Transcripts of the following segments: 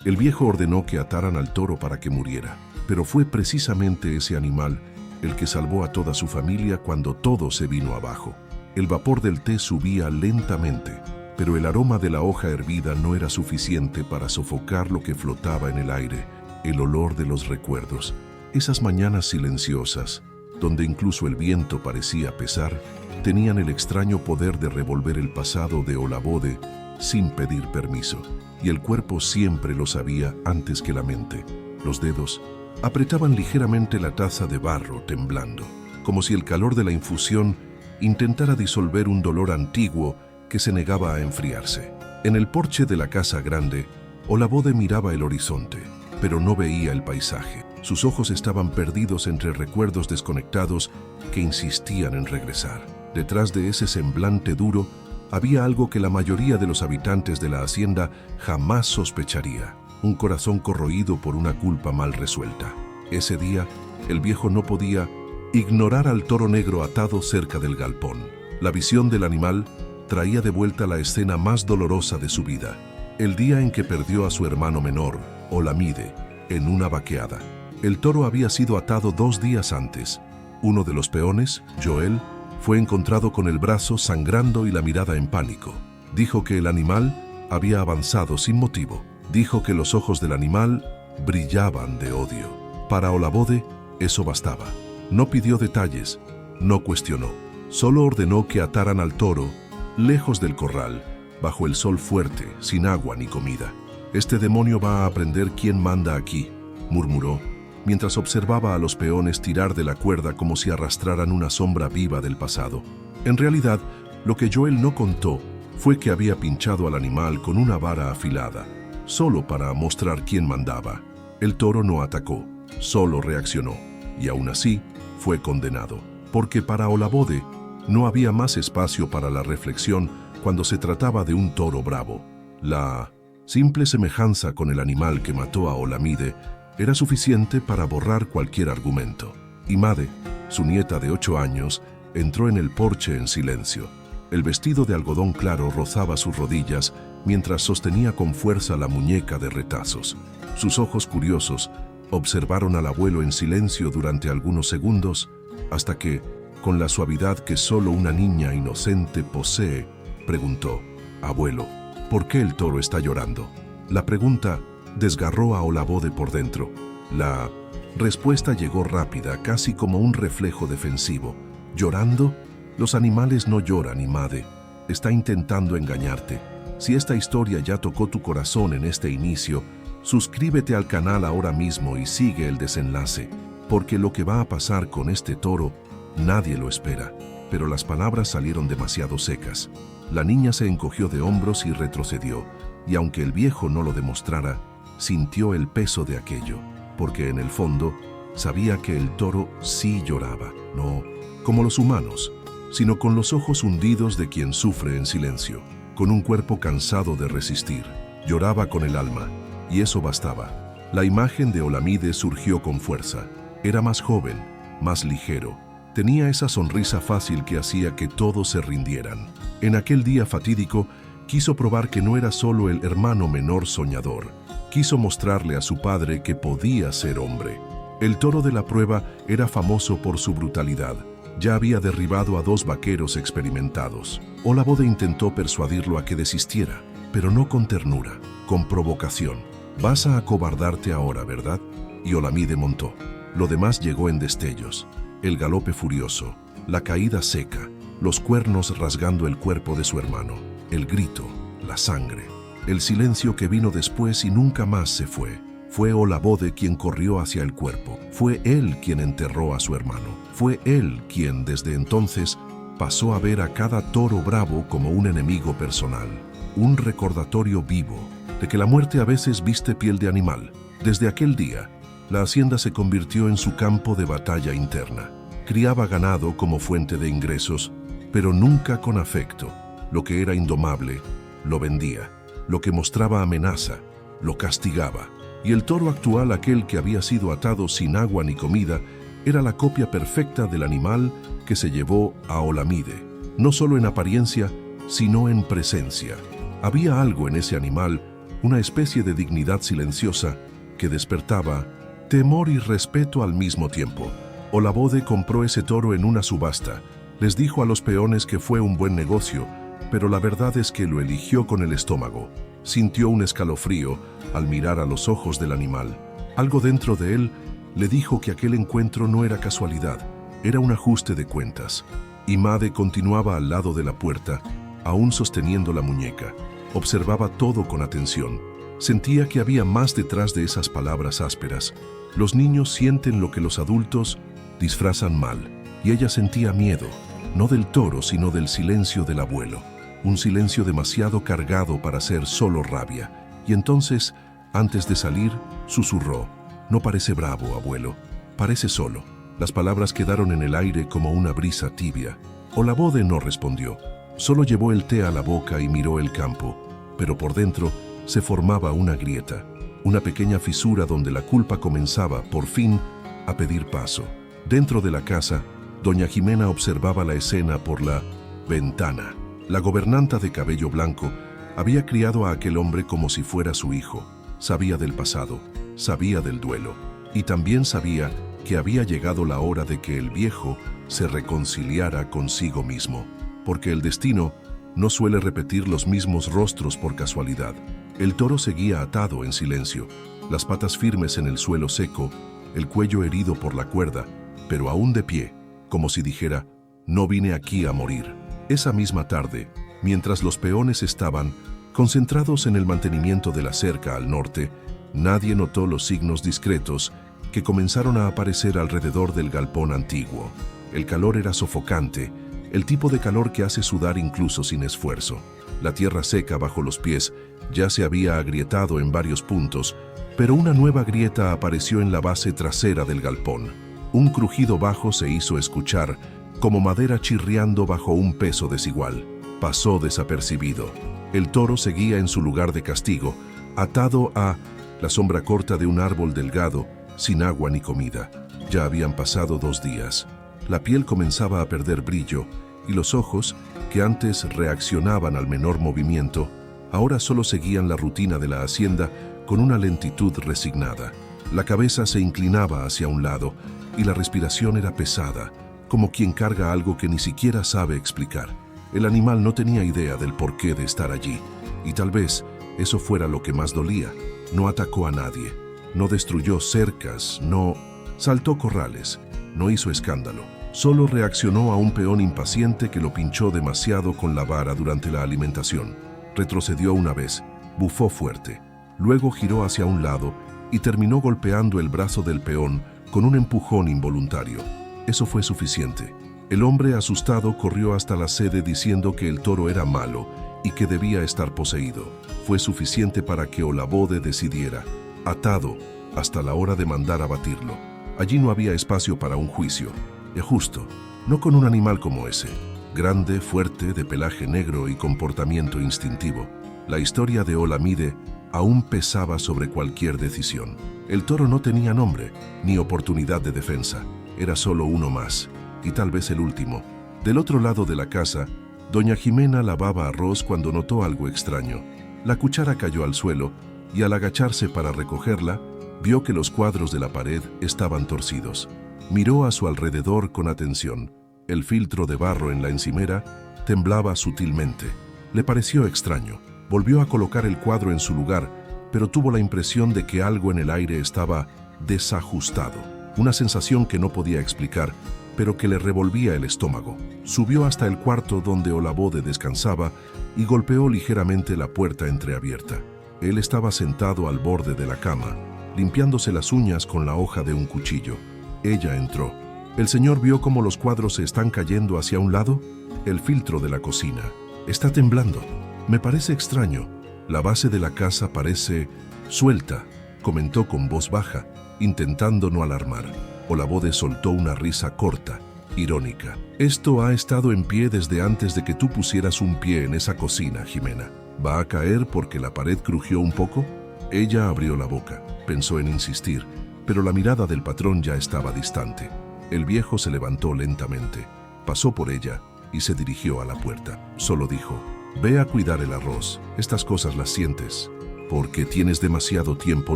El viejo ordenó que ataran al toro para que muriera, pero fue precisamente ese animal el que salvó a toda su familia cuando todo se vino abajo. El vapor del té subía lentamente, pero el aroma de la hoja hervida no era suficiente para sofocar lo que flotaba en el aire, el olor de los recuerdos. Esas mañanas silenciosas, donde incluso el viento parecía pesar, tenían el extraño poder de revolver el pasado de Olabode sin pedir permiso, y el cuerpo siempre lo sabía antes que la mente. Los dedos apretaban ligeramente la taza de barro temblando, como si el calor de la infusión intentara disolver un dolor antiguo que se negaba a enfriarse. En el porche de la casa grande, Olabode miraba el horizonte, pero no veía el paisaje. Sus ojos estaban perdidos entre recuerdos desconectados que insistían en regresar. Detrás de ese semblante duro había algo que la mayoría de los habitantes de la hacienda jamás sospecharía: un corazón corroído por una culpa mal resuelta. Ese día, el viejo no podía ignorar al toro negro atado cerca del galpón. La visión del animal traía de vuelta la escena más dolorosa de su vida: el día en que perdió a su hermano menor, Olamide, en una vaqueada. El toro había sido atado 2 días antes. Uno de los peones, Joel, fue encontrado con el brazo sangrando y la mirada en pánico. Dijo que el animal había avanzado sin motivo. Dijo que los ojos del animal brillaban de odio. Para Olabode, eso bastaba. No pidió detalles, no cuestionó. Solo ordenó que ataran al toro, lejos del corral, bajo el sol fuerte, sin agua ni comida. «Este demonio va a aprender quién manda aquí», murmuró, mientras observaba a los peones tirar de la cuerda como si arrastraran una sombra viva del pasado. En realidad, lo que Joel no contó fue que había pinchado al animal con una vara afilada, solo para mostrar quién mandaba. El toro no atacó, solo reaccionó, y aún así fue condenado, porque para Olabode no había más espacio para la reflexión cuando se trataba de un toro bravo. La simple semejanza con el animal que mató a Olamide era suficiente para borrar cualquier argumento. Imade, su nieta de 8 años, entró en el porche en silencio. El vestido de algodón claro rozaba sus rodillas mientras sostenía con fuerza la muñeca de retazos. Sus ojos curiosos observaron al abuelo en silencio durante algunos segundos, hasta que, con la suavidad que solo una niña inocente posee, preguntó: «Abuelo, ¿por qué el toro está llorando?». La pregunta desgarró a Olabode por dentro. La respuesta llegó rápida, casi como un reflejo defensivo. «¿Llorando? Los animales no lloran, Imade. Está intentando engañarte. Si esta historia ya tocó tu corazón en este inicio, suscríbete al canal ahora mismo y sigue el desenlace, porque lo que va a pasar con este toro, nadie lo espera». Pero las palabras salieron demasiado secas. La niña se encogió de hombros y retrocedió, y aunque el viejo no lo demostrara, sintió el peso de aquello, porque en el fondo sabía que el toro sí lloraba, no como los humanos, sino con los ojos hundidos de quien sufre en silencio, con un cuerpo cansado de resistir. Lloraba con el alma, y eso bastaba. La imagen de Olamide surgió con fuerza. Era más joven, más ligero. Tenía esa sonrisa fácil que hacía que todos se rindieran. En aquel día fatídico, quiso probar que no era solo el hermano menor soñador. Quiso mostrarle a su padre que podía ser hombre. El toro de la prueba era famoso por su brutalidad. Ya había derribado a 2 vaqueros experimentados. Olabode intentó persuadirlo a que desistiera, pero no con ternura, con provocación. «Vas a acobardarte ahora, ¿verdad?». Y Olamide montó. Lo demás llegó en destellos. El galope furioso, la caída seca, los cuernos rasgando el cuerpo de su hermano, el grito, la sangre, el silencio que vino después y nunca más se fue. Fue Olabode quien corrió hacia el cuerpo. Fue él quien enterró a su hermano. Fue él quien, desde entonces, pasó a ver a cada toro bravo como un enemigo personal. Un recordatorio vivo de que la muerte a veces viste piel de animal. Desde aquel día, la hacienda se convirtió en su campo de batalla interna. Criaba ganado como fuente de ingresos, pero nunca con afecto. Lo que era indomable, lo vendía. Lo que mostraba amenaza, lo castigaba. Y el toro actual, aquel que había sido atado sin agua ni comida, era la copia perfecta del animal que se llevó a Olamide. No solo en apariencia, sino en presencia. Había algo en ese animal una especie de dignidad silenciosa que despertaba temor y respeto al mismo tiempo. Olabode compró ese toro en una subasta. Les dijo a los peones que fue un buen negocio, pero la verdad es que lo eligió con el estómago. Sintió un escalofrío al mirar a los ojos del animal. Algo dentro de él le dijo que aquel encuentro no era casualidad, era un ajuste de cuentas. Imade continuaba al lado de la puerta, aún sosteniendo la muñeca. Observaba todo con atención. Sentía que había más detrás de esas palabras ásperas. Los niños sienten lo que los adultos disfrazan mal, y ella sentía miedo, no del toro, sino del silencio del abuelo. Un silencio demasiado cargado para ser solo rabia. Y entonces, antes de salir, susurró: «No parece bravo, abuelo, parece solo». Las palabras quedaron en el aire como una brisa tibia. Olabode no respondió, solo llevó el té a la boca y miró el campo, pero por dentro se formaba una grieta, una pequeña fisura donde la culpa comenzaba, por fin, a pedir paso. Dentro de la casa, doña Jimena observaba la escena por la ventana. La gobernanta de cabello blanco había criado a aquel hombre como si fuera su hijo. Sabía del pasado, sabía del duelo, y también sabía que había llegado la hora de que el viejo se reconciliara consigo mismo, porque el destino no suele repetir los mismos rostros por casualidad. El toro seguía atado en silencio, las patas firmes en el suelo seco, el cuello herido por la cuerda, pero aún de pie, como si dijera: «No vine aquí a morir». Esa misma tarde, mientras los peones estaban concentrados en el mantenimiento de la cerca al norte, nadie notó los signos discretos que comenzaron a aparecer alrededor del galpón antiguo. El calor era sofocante, el tipo de calor que hace sudar incluso sin esfuerzo. La tierra seca bajo los pies ya se había agrietado en varios puntos, pero una nueva grieta apareció en la base trasera del galpón. Un crujido bajo se hizo escuchar, como madera chirriando bajo un peso desigual. Pasó desapercibido. El toro seguía en su lugar de castigo, atado a la sombra corta de un árbol delgado, sin agua ni comida. Ya habían pasado 2 días. La piel comenzaba a perder brillo, y los ojos, que antes reaccionaban al menor movimiento, ahora solo seguían la rutina de la hacienda con una lentitud resignada. La cabeza se inclinaba hacia un lado, y la respiración era pesada, como quien carga algo que ni siquiera sabe explicar. El animal no tenía idea del porqué de estar allí, y tal vez eso fuera lo que más dolía. No atacó a nadie, no destruyó cercas, no saltó corrales, no hizo escándalo. Solo reaccionó a un peón impaciente que lo pinchó demasiado con la vara durante la alimentación. Retrocedió una vez, bufó fuerte, luego giró hacia un lado y terminó golpeando el brazo del peón con un empujón involuntario. Eso fue suficiente. El hombre asustado corrió hasta la sede diciendo que el toro era malo y que debía estar poseído. Fue suficiente para que Olabode decidiera, atado, hasta la hora de mandar abatirlo. Allí no había espacio para un juicio. Y justo, no con un animal como ese, grande, fuerte, de pelaje negro y comportamiento instintivo. La historia de Olamide aún pesaba sobre cualquier decisión. El toro no tenía nombre, ni oportunidad de defensa. Era solo uno más, y tal vez el último. Del otro lado de la casa, doña Jimena lavaba arroz cuando notó algo extraño. La cuchara cayó al suelo, y al agacharse para recogerla, vio que los cuadros de la pared estaban torcidos. Miró a su alrededor con atención. El filtro de barro en la encimera temblaba sutilmente. Le pareció extraño. Volvió a colocar el cuadro en su lugar, pero tuvo la impresión de que algo en el aire estaba desajustado. Una sensación que no podía explicar, pero que le revolvía el estómago. Subió hasta el cuarto donde Olabode descansaba y golpeó ligeramente la puerta entreabierta. Él estaba sentado al borde de la cama, limpiándose las uñas con la hoja de un cuchillo. Ella entró. El señor vio cómo los cuadros se están cayendo hacia un lado. El filtro de la cocina está temblando. Me parece extraño. La base de la casa parece suelta, comentó con voz baja, intentando no alarmar. Olabode soltó una risa corta, irónica. Esto ha estado en pie desde antes de que tú pusieras un pie en esa cocina, Jimena. ¿Va a caer porque la pared crujió un poco? Ella abrió la boca, pensó en insistir, pero la mirada del patrón ya estaba distante. El viejo se levantó lentamente, pasó por ella y se dirigió a la puerta. Solo dijo: «Ve a cuidar el arroz, estas cosas las sientes». porque tienes demasiado tiempo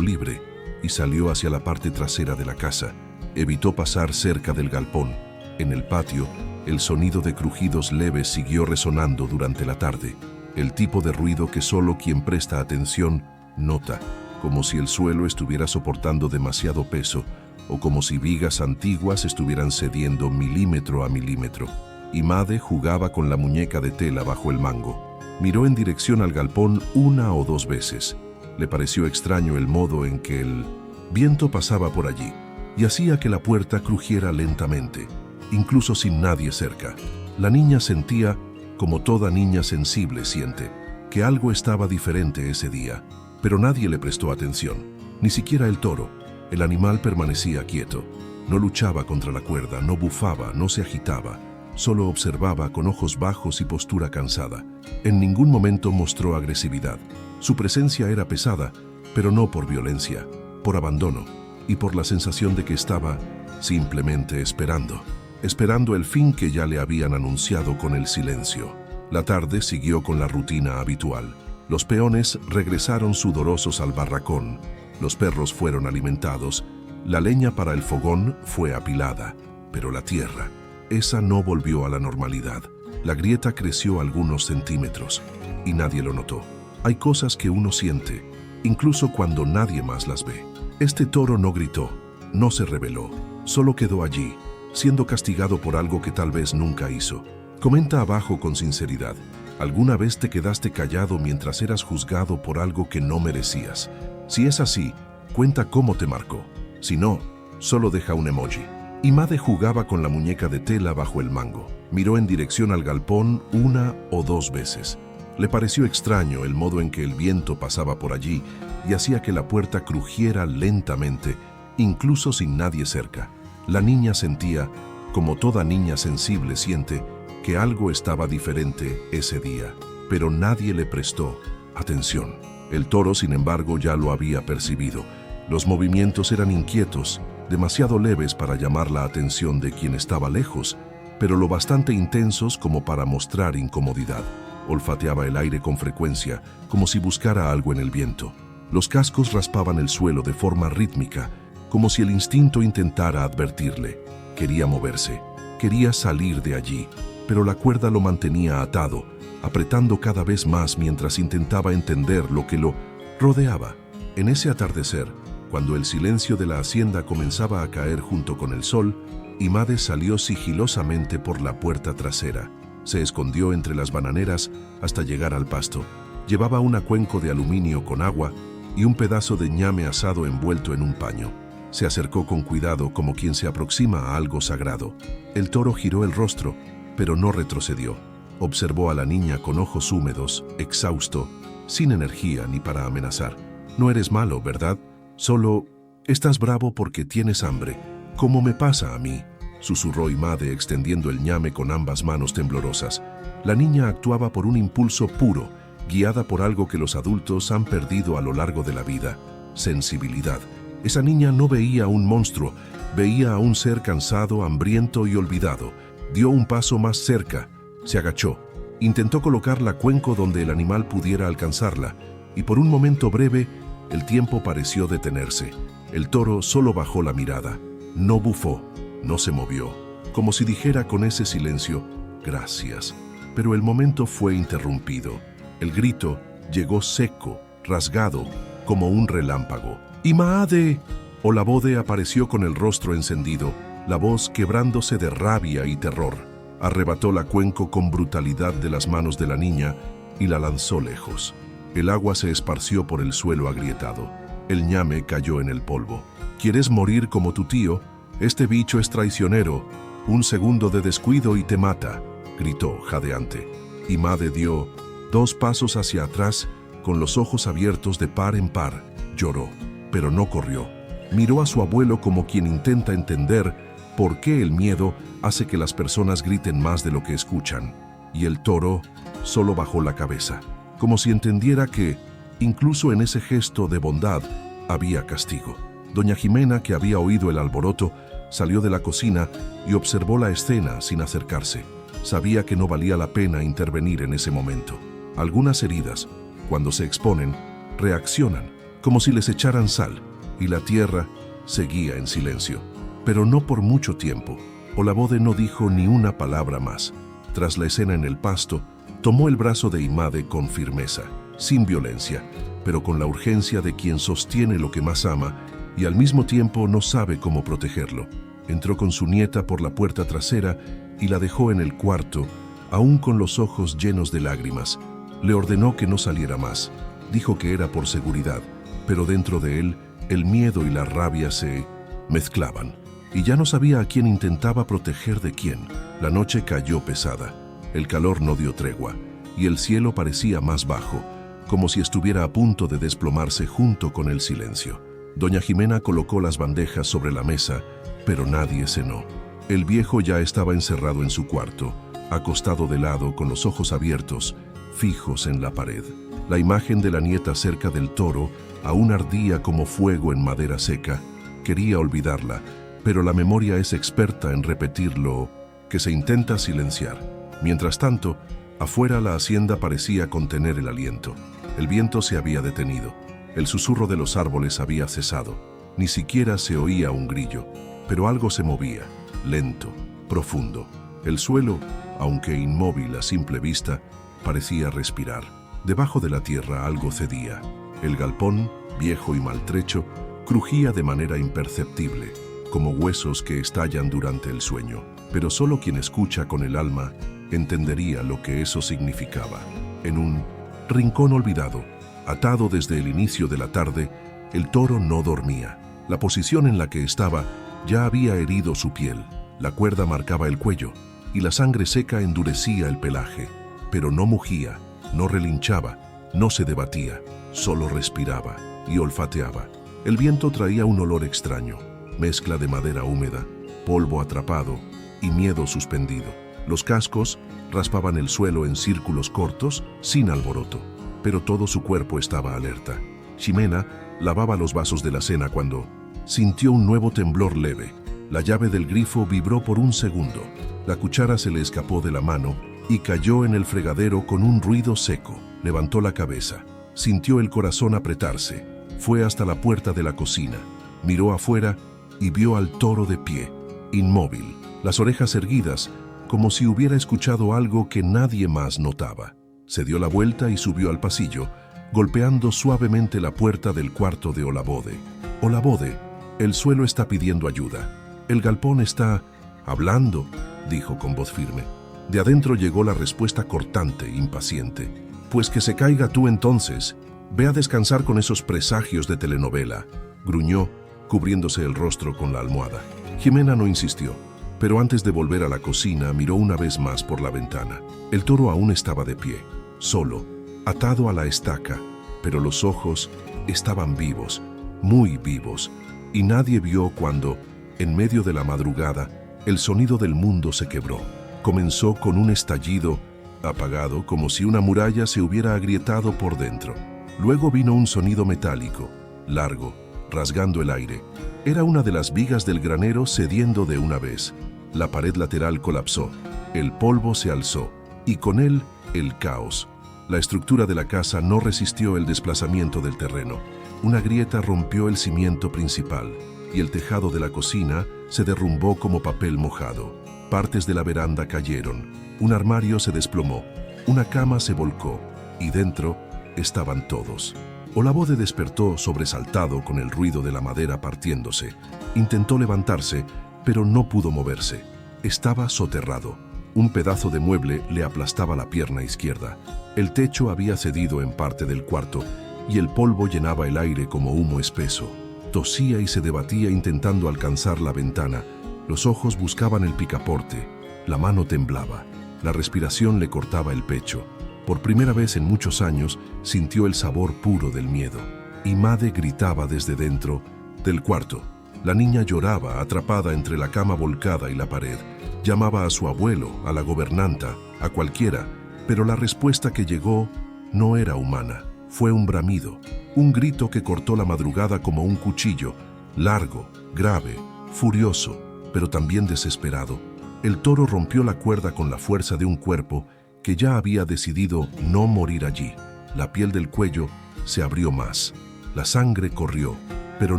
libre, y salió hacia la parte trasera de la casa. Evitó pasar cerca del galpón. En el patio, el sonido de crujidos leves siguió resonando durante la tarde, el tipo de ruido que solo quien presta atención nota, como si el suelo estuviera soportando demasiado peso o como si vigas antiguas estuvieran cediendo milímetro a milímetro. Imade jugaba con la muñeca de tela bajo el mango. Miró en dirección al galpón 1 o 2 veces. Le pareció extraño el modo en que el viento pasaba por allí y hacía que la puerta crujiera lentamente, incluso sin nadie cerca. La niña sentía, como toda niña sensible siente, que algo estaba diferente ese día, pero nadie le prestó atención, ni siquiera el toro. El animal permanecía quieto, no luchaba contra la cuerda, no bufaba, no se agitaba, solo observaba con ojos bajos y postura cansada. En ningún momento mostró agresividad. Su presencia era pesada, pero no por violencia, por abandono y por la sensación de que estaba simplemente esperando el fin que ya le habían anunciado con el silencio. La tarde siguió con la rutina habitual. Los peones regresaron sudorosos al barracón, los perros fueron alimentados, la leña para el fogón fue apilada, pero la tierra, esa no volvió a la normalidad. La grieta creció algunos centímetros y nadie lo notó. Hay cosas que uno siente, incluso cuando nadie más las ve. Este toro no gritó, no se rebeló, solo quedó allí, siendo castigado por algo que tal vez nunca hizo. Comenta abajo con sinceridad. ¿Alguna vez te quedaste callado mientras eras juzgado por algo que no merecías? Si es así, cuenta cómo te marcó. Si no, solo deja un emoji. Imade jugaba con la muñeca de tela bajo el mango. Miró en dirección al galpón 1 o 2 veces. Le pareció extraño el modo en que el viento pasaba por allí y hacía que la puerta crujiera lentamente, incluso sin nadie cerca. La niña sentía, como toda niña sensible siente, que algo estaba diferente ese día, pero nadie le prestó atención. El toro, sin embargo, ya lo había percibido. Los movimientos eran inquietos, demasiado leves para llamar la atención de quien estaba lejos, pero lo bastante intensos como para mostrar incomodidad. Olfateaba el aire con frecuencia, como si buscara algo en el viento. Los cascos raspaban el suelo de forma rítmica, como si el instinto intentara advertirle. Quería moverse, quería salir de allí, pero la cuerda lo mantenía atado, apretando cada vez más mientras intentaba entender lo que lo rodeaba. En ese atardecer, cuando el silencio de la hacienda comenzaba a caer junto con el sol, Imade salió sigilosamente por la puerta trasera. Se escondió entre las bananeras hasta llegar al pasto. Llevaba un cuenco de aluminio con agua y un pedazo de ñame asado envuelto en un paño. Se acercó con cuidado como quien se aproxima a algo sagrado. El toro giró el rostro, pero no retrocedió. Observó a la niña con ojos húmedos, exhausto, sin energía ni para amenazar. No eres malo, ¿verdad? Solo estás bravo porque tienes hambre, como me pasa a mí, susurró Imade extendiendo el ñame con ambas manos temblorosas. La niña actuaba por un impulso puro, guiada por algo que los adultos han perdido a lo largo de la vida: sensibilidad. Esa niña no veía a un monstruo, veía a un ser cansado, hambriento y olvidado. Dio un paso más cerca, se agachó, intentó colocar la cuenco donde el animal pudiera alcanzarla, y por un momento breve, el tiempo pareció detenerse. El toro solo bajó la mirada, no bufó, no se movió, como si dijera con ese silencio, gracias. Pero el momento fue interrumpido. El grito llegó seco, rasgado, como un relámpago. ¡Imade! Olabode apareció con el rostro encendido, la voz quebrándose de rabia y terror. Arrebató la cuenco con brutalidad de las manos de la niña y la lanzó lejos. El agua se esparció por el suelo agrietado. El ñame cayó en el polvo. ¿Quieres morir como tu tío? Este bicho es traicionero. Un segundo de descuido y te mata, gritó jadeante. Imade dio 2 pasos hacia atrás, con los ojos abiertos de par en par. Lloró, pero no corrió. Miró a su abuelo como quien intenta entender por qué el miedo hace que las personas griten más de lo que escuchan. Y el toro solo bajó la cabeza, como si entendiera que, incluso en ese gesto de bondad, había castigo. Doña Jimena, que había oído el alboroto, salió de la cocina y observó la escena sin acercarse. Sabía que no valía la pena intervenir en ese momento. Algunas heridas, cuando se exponen, reaccionan, como si les echaran sal, y la tierra seguía en silencio. Pero no por mucho tiempo. Olabode no dijo ni una palabra más. Tras la escena en el pasto, tomó el brazo de Imade con firmeza, sin violencia, pero con la urgencia de quien sostiene lo que más ama y al mismo tiempo no sabe cómo protegerlo. Entró con su nieta por la puerta trasera y la dejó en el cuarto, aún con los ojos llenos de lágrimas. Le ordenó que no saliera más. Dijo que era por seguridad, pero dentro de él, el miedo y la rabia se mezclaban. Y ya no sabía a quién intentaba proteger de quién. La noche cayó pesada. El calor no dio tregua, y el cielo parecía más bajo, como si estuviera a punto de desplomarse junto con el silencio. Doña Jimena colocó las bandejas sobre la mesa, pero nadie cenó. El viejo ya estaba encerrado en su cuarto, acostado de lado con los ojos abiertos, fijos en la pared. La imagen de la nieta cerca del toro aún ardía como fuego en madera seca. Quería olvidarla, pero la memoria es experta en repetir lo que se intenta silenciar. Mientras tanto, afuera la hacienda parecía contener el aliento. El viento se había detenido. El susurro de los árboles había cesado. Ni siquiera se oía un grillo, pero algo se movía, lento, profundo. El suelo, aunque inmóvil a simple vista, parecía respirar. Debajo de la tierra algo cedía. El galpón, viejo y maltrecho, crujía de manera imperceptible, como huesos que estallan durante el sueño. Pero solo quien escucha con el alma entendería lo que eso significaba. En un rincón olvidado, atado desde el inicio de la tarde, el toro no dormía. La posición en la que estaba ya había herido su piel. La cuerda marcaba el cuello y la sangre seca endurecía el pelaje. Pero no mugía, no relinchaba, no se debatía, solo respiraba y olfateaba. El viento traía un olor extraño, mezcla de madera húmeda, polvo atrapado y miedo suspendido. Los cascos raspaban el suelo en círculos cortos, sin alboroto, pero todo su cuerpo estaba alerta. Ximena lavaba los vasos de la cena cuando sintió un nuevo temblor leve. La llave del grifo vibró por un segundo. La cuchara se le escapó de la mano y cayó en el fregadero con un ruido seco. Levantó la cabeza, sintió el corazón apretarse. Fue hasta la puerta de la cocina, miró afuera y vio al toro de pie, inmóvil, las orejas erguidas, como si hubiera escuchado algo que nadie más notaba. Se dio la vuelta y subió al pasillo, golpeando suavemente la puerta del cuarto de Olabode. «Olabode, el suelo está pidiendo ayuda. El galpón está hablando», dijo con voz firme. De adentro llegó la respuesta cortante, impaciente. «Pues que se caiga tú entonces. Ve a descansar con esos presagios de telenovela», gruñó, cubriéndose el rostro con la almohada. Ximena no insistió, pero antes de volver a la cocina miró una vez más por la ventana. El toro aún estaba de pie, solo, atado a la estaca, pero los ojos estaban vivos, muy vivos, y nadie vio cuando, en medio de la madrugada, el sonido del mundo se quebró. Comenzó con un estallido apagado, como si una muralla se hubiera agrietado por dentro. Luego vino un sonido metálico, largo, rasgando el aire. Era una de las vigas del granero cediendo de una vez. La pared lateral colapsó, el polvo se alzó, y con él, el caos. La estructura de la casa no resistió el desplazamiento del terreno. Una grieta rompió el cimiento principal, y el tejado de la cocina se derrumbó como papel mojado. Partes de la veranda cayeron, un armario se desplomó, una cama se volcó, y dentro estaban todos. Olabode despertó sobresaltado con el ruido de la madera partiéndose. Intentó levantarse, pero no pudo moverse. Estaba soterrado. Un pedazo de mueble le aplastaba la pierna izquierda. El techo había cedido en parte del cuarto y el polvo llenaba el aire como humo espeso. Tosía y se debatía intentando alcanzar la ventana. Los ojos buscaban el picaporte. La mano temblaba. La respiración le cortaba el pecho. Por primera vez en muchos años sintió el sabor puro del miedo. Imade gritaba desde dentro del cuarto. La niña lloraba, atrapada entre la cama volcada y la pared. Llamaba a su abuelo, a la gobernanta, a cualquiera, pero la respuesta que llegó no era humana. Fue un bramido, un grito que cortó la madrugada como un cuchillo, largo, grave, furioso, pero también desesperado. El toro rompió la cuerda con la fuerza de un cuerpo que ya había decidido no morir allí. La piel del cuello se abrió más. La sangre corrió, pero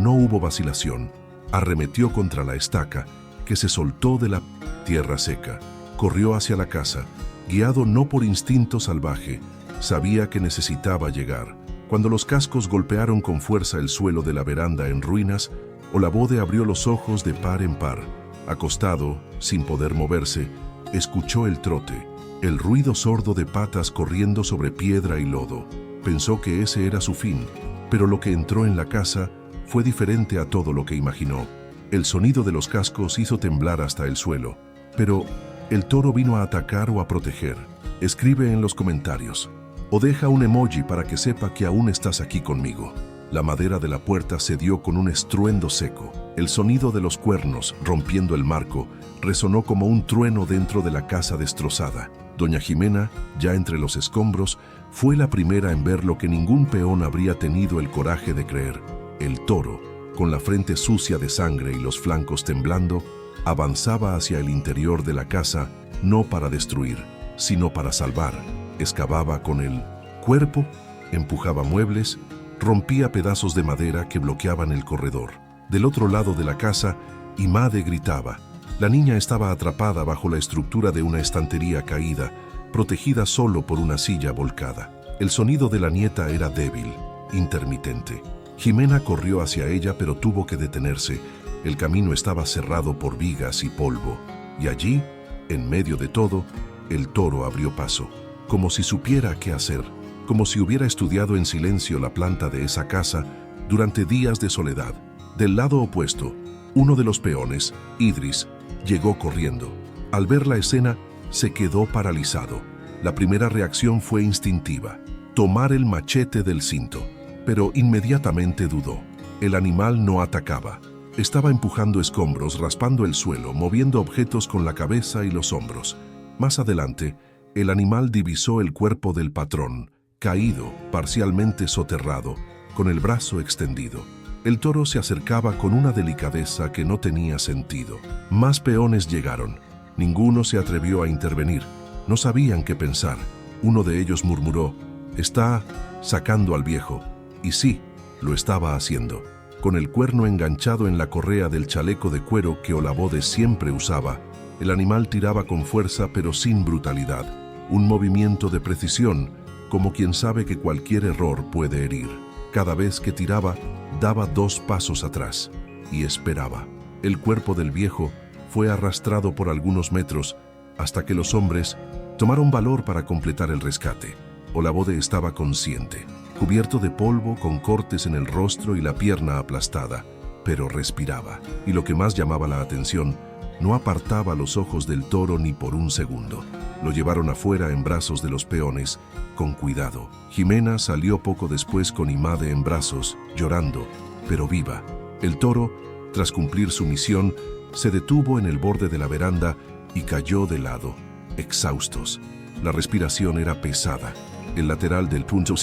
no hubo vacilación. Arremetió contra la estaca, que se soltó de la tierra seca. Corrió hacia la casa, guiado no por instinto salvaje. Sabía que necesitaba llegar. Cuando los cascos golpearon con fuerza el suelo de la veranda en ruinas, Olabode abrió los ojos de par en par. Acostado, sin poder moverse, escuchó el trote, el ruido sordo de patas corriendo sobre piedra y lodo. Pensó que ese era su fin, pero lo que entró en la casa fue diferente a todo lo que imaginó. El sonido de los cascos hizo temblar hasta el suelo. Pero, ¿el toro vino a atacar o a proteger? Escribe en los comentarios. O deja un emoji para que sepa que aún estás aquí conmigo. La madera de la puerta cedió con un estruendo seco. El sonido de los cuernos, rompiendo el marco, resonó como un trueno dentro de la casa destrozada. Doña Jimena, ya entre los escombros, fue la primera en ver lo que ningún peón habría tenido el coraje de creer. El toro, con la frente sucia de sangre y los flancos temblando, avanzaba hacia el interior de la casa, no para destruir, sino para salvar. Excavaba con el cuerpo, empujaba muebles, rompía pedazos de madera que bloqueaban el corredor. Del otro lado de la casa, Imade gritaba. La niña estaba atrapada bajo la estructura de una estantería caída, protegida solo por una silla volcada. El sonido de la nieta era débil, intermitente. Jimena corrió hacia ella, pero tuvo que detenerse. El camino estaba cerrado por vigas y polvo, y allí, en medio de todo, el toro abrió paso, como si supiera qué hacer, como si hubiera estudiado en silencio la planta de esa casa durante días de soledad. Del lado opuesto, uno de los peones, Idris, llegó corriendo. Al ver la escena, se quedó paralizado. La primera reacción fue instintiva, tomar el machete del cinto, pero inmediatamente dudó. El animal no atacaba. Estaba empujando escombros, raspando el suelo, moviendo objetos con la cabeza y los hombros. Más adelante, el animal divisó el cuerpo del patrón, caído, parcialmente soterrado, con el brazo extendido. El toro se acercaba con una delicadeza que no tenía sentido. Más peones llegaron. Ninguno se atrevió a intervenir. No sabían qué pensar. Uno de ellos murmuró, «Está sacando al viejo». Y sí, lo estaba haciendo. Con el cuerno enganchado en la correa del chaleco de cuero que Olabode siempre usaba, el animal tiraba con fuerza pero sin brutalidad. Un movimiento de precisión, como quien sabe que cualquier error puede herir. Cada vez que tiraba, daba 2 pasos atrás y esperaba. El cuerpo del viejo fue arrastrado por algunos metros hasta que los hombres tomaron valor para completar el rescate. Olabode estaba consciente, cubierto de polvo, con cortes en el rostro y la pierna aplastada, pero respiraba. Y lo que más llamaba la atención, no apartaba los ojos del toro ni por un segundo. Lo llevaron afuera en brazos de los peones, con cuidado. Jimena salió poco después con Imade en brazos, llorando, pero viva. El toro, tras cumplir su misión, se detuvo en el borde de la veranda y cayó de lado, exhaustos. La respiración era pesada. El lateral del punto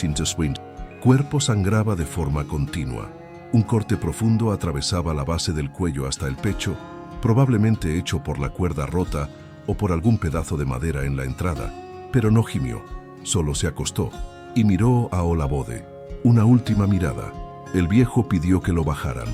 cuerpo sangraba de forma continua. Un corte profundo atravesaba la base del cuello hasta el pecho, probablemente hecho por la cuerda rota o por algún pedazo de madera en la entrada, pero no gimió, solo se acostó y miró a Olabode. Una última mirada. El viejo pidió que lo bajaran.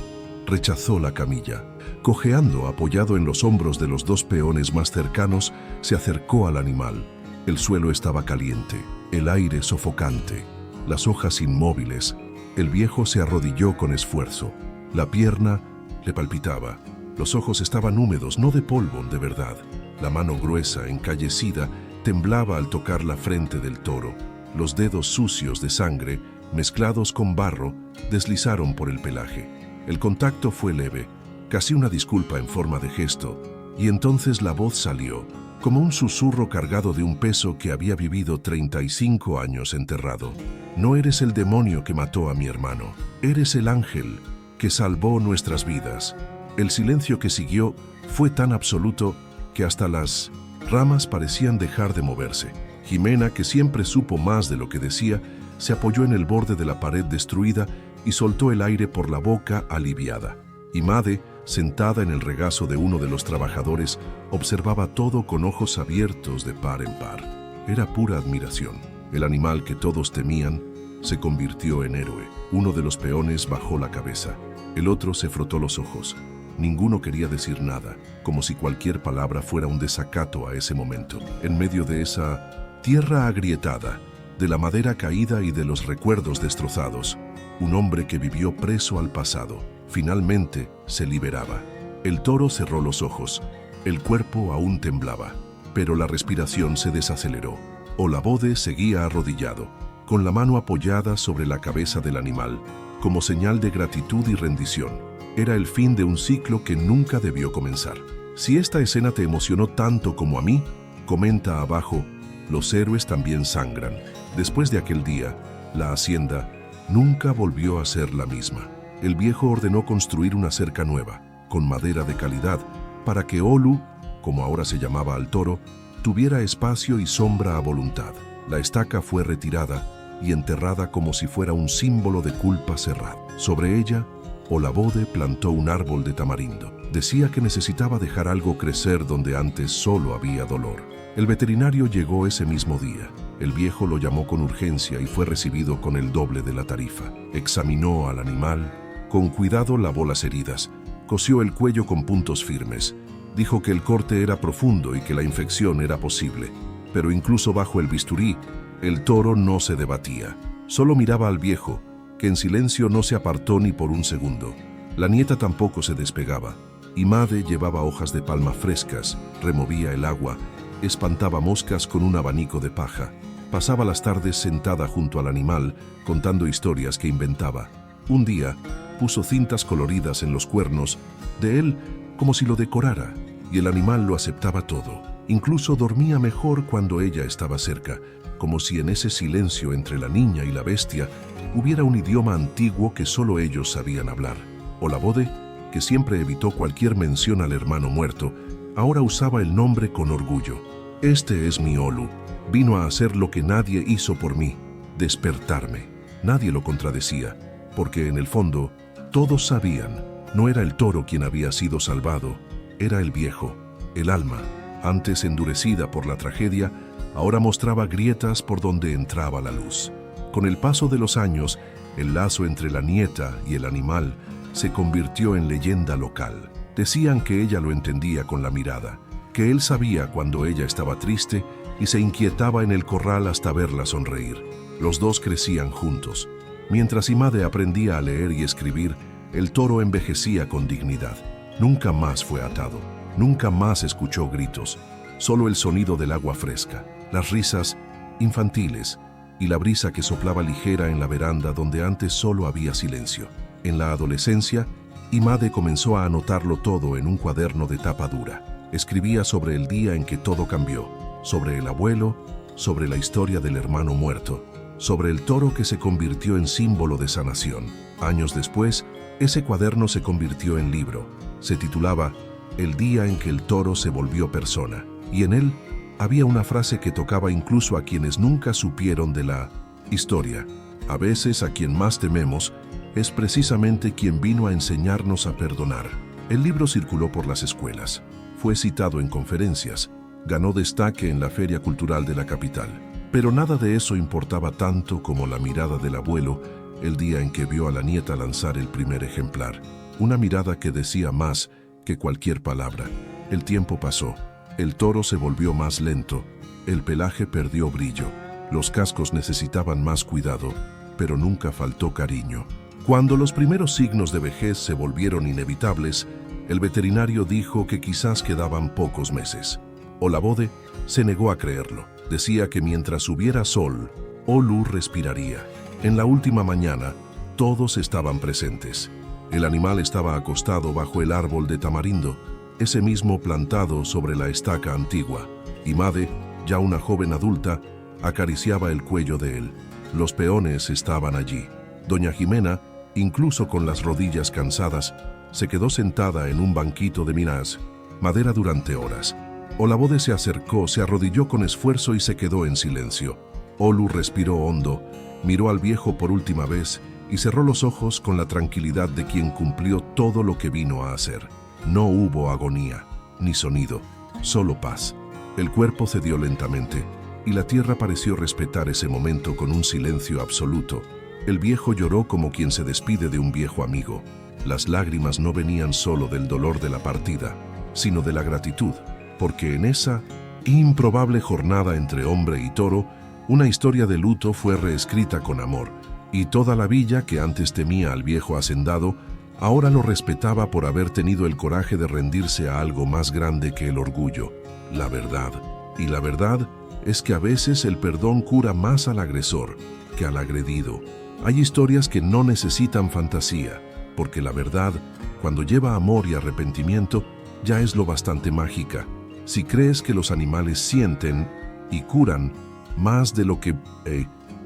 Rechazó la camilla. Cojeando, apoyado en los hombros de los 2 peones más cercanos, se acercó al animal. El suelo estaba caliente, el aire sofocante, las hojas inmóviles. El viejo se arrodilló con esfuerzo. La pierna le palpitaba. Los ojos estaban húmedos, no de polvo, de verdad. La mano gruesa, encallecida, temblaba al tocar la frente del toro. Los dedos sucios de sangre, mezclados con barro, deslizaron por el pelaje. El contacto fue leve, casi una disculpa en forma de gesto, y entonces la voz salió, como un susurro cargado de un peso que había vivido 35 años enterrado. No eres el demonio que mató a mi hermano, eres el ángel que salvó nuestras vidas. El silencio que siguió fue tan absoluto que hasta las ramas parecían dejar de moverse. Jimena, que siempre supo más de lo que decía, se apoyó en el borde de la pared destruida y soltó el aire por la boca aliviada. Imade, sentada en el regazo de uno de los trabajadores, observaba todo con ojos abiertos de par en par. Era pura admiración. El animal que todos temían se convirtió en héroe. Uno de los peones bajó la cabeza. El otro se frotó los ojos. Ninguno quería decir nada, como si cualquier palabra fuera un desacato a ese momento. En medio de esa tierra agrietada, de la madera caída y de los recuerdos destrozados, un hombre que vivió preso al pasado, finalmente se liberaba. El toro cerró los ojos. El cuerpo aún temblaba, pero la respiración se desaceleró. Olabode seguía arrodillado, con la mano apoyada sobre la cabeza del animal, como señal de gratitud y rendición. Era el fin de un ciclo que nunca debió comenzar. Si esta escena te emocionó tanto como a mí, comenta abajo, los héroes también sangran. Después de aquel día, la hacienda nunca volvió a ser la misma. El viejo ordenó construir una cerca nueva, con madera de calidad, para que Olu, como ahora se llamaba al toro, tuviera espacio y sombra a voluntad. La estaca fue retirada y enterrada como si fuera un símbolo de culpa cerrada. Sobre ella, Olabode plantó un árbol de tamarindo. Decía que necesitaba dejar algo crecer donde antes solo había dolor. El veterinario llegó ese mismo día. El viejo lo llamó con urgencia y fue recibido con el doble de la tarifa. Examinó al animal, con cuidado lavó las heridas, cosió el cuello con puntos firmes. Dijo que el corte era profundo y que la infección era posible. Pero incluso bajo el bisturí, el toro no se debatía. Solo miraba al viejo, que en silencio no se apartó ni por un segundo. La nieta tampoco se despegaba. Imade llevaba hojas de palma frescas, removía el agua, espantaba moscas con un abanico de paja. Pasaba las tardes sentada junto al animal, contando historias que inventaba. Un día, puso cintas coloridas en los cuernos de él como si lo decorara, y el animal lo aceptaba todo. Incluso dormía mejor cuando ella estaba cerca, como si en ese silencio entre la niña y la bestia hubiera un idioma antiguo que solo ellos sabían hablar. Olabode, que siempre evitó cualquier mención al hermano muerto, ahora usaba el nombre con orgullo. Este es mi Olu. Vino a hacer lo que nadie hizo por mí, despertarme. Nadie lo contradecía, porque en el fondo, todos sabían, no era el toro quien había sido salvado, era el viejo. El alma, antes endurecida por la tragedia, ahora mostraba grietas por donde entraba la luz. Con el paso de los años, el lazo entre la nieta y el animal se convirtió en leyenda local. Decían que ella lo entendía con la mirada, que él sabía cuando ella estaba triste y se inquietaba en el corral hasta verla sonreír. Los dos crecían juntos. Mientras Imade aprendía a leer y escribir, el toro envejecía con dignidad. Nunca más fue atado, nunca más escuchó gritos, solo el sonido del agua fresca, las risas infantiles y la brisa que soplaba ligera en la veranda donde antes solo había silencio. En la adolescencia, Imade comenzó a anotarlo todo en un cuaderno de tapa dura. Escribía sobre el día en que todo cambió, sobre el abuelo, sobre la historia del hermano muerto, sobre el toro que se convirtió en símbolo de sanación. Años después, ese cuaderno se convirtió en libro. Se titulaba El día en que el toro se volvió persona, y en él había una frase que tocaba incluso a quienes nunca supieron de la historia. A veces a quien más tememos es precisamente quien vino a enseñarnos a perdonar. El libro circuló por las escuelas, fue citado en conferencias, ganó destaque en la Feria Cultural de la capital. Pero nada de eso importaba tanto como la mirada del abuelo el día en que vio a la nieta lanzar el primer ejemplar. Una mirada que decía más que cualquier palabra. El tiempo pasó. El toro se volvió más lento, el pelaje perdió brillo, los cascos necesitaban más cuidado, pero nunca faltó cariño. Cuando los primeros signos de vejez se volvieron inevitables, el veterinario dijo que quizás quedaban pocos meses. Olabode se negó a creerlo. Decía que mientras hubiera sol, Olu respiraría. En la última mañana, todos estaban presentes. El animal estaba acostado bajo el árbol de tamarindo, ese mismo plantado sobre la estaca antigua. Imade, ya una joven adulta, acariciaba el cuello de él. Los peones estaban allí. Doña Jimena, incluso con las rodillas cansadas, se quedó sentada en un banquito de minas, madera durante horas. Olabode se acercó, se arrodilló con esfuerzo y se quedó en silencio. Olu respiró hondo, miró al viejo por última vez y cerró los ojos con la tranquilidad de quien cumplió todo lo que vino a hacer. No hubo agonía, ni sonido, solo paz. El cuerpo cedió lentamente, y la tierra pareció respetar ese momento con un silencio absoluto. El viejo lloró como quien se despide de un viejo amigo. Las lágrimas no venían solo del dolor de la partida, sino de la gratitud, porque en esa improbable jornada entre hombre y toro, una historia de luto fue reescrita con amor, y toda la villa que antes temía al viejo hacendado, ahora lo respetaba por haber tenido el coraje de rendirse a algo más grande que el orgullo, la verdad. Y la verdad es que a veces el perdón cura más al agresor que al agredido. Hay historias que no necesitan fantasía, porque la verdad, cuando lleva amor y arrepentimiento, ya es lo bastante mágica. Si crees que los animales sienten y curan más de lo que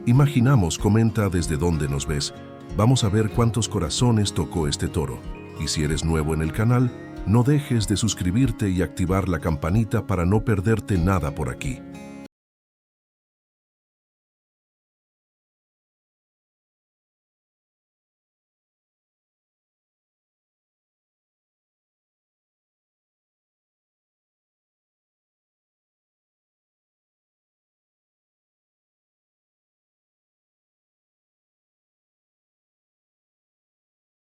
imaginamos, comenta desde dónde nos ves. Vamos a ver cuántos corazones tocó este toro. Y si eres nuevo en el canal, no dejes de suscribirte y activar la campanita para no perderte nada por aquí.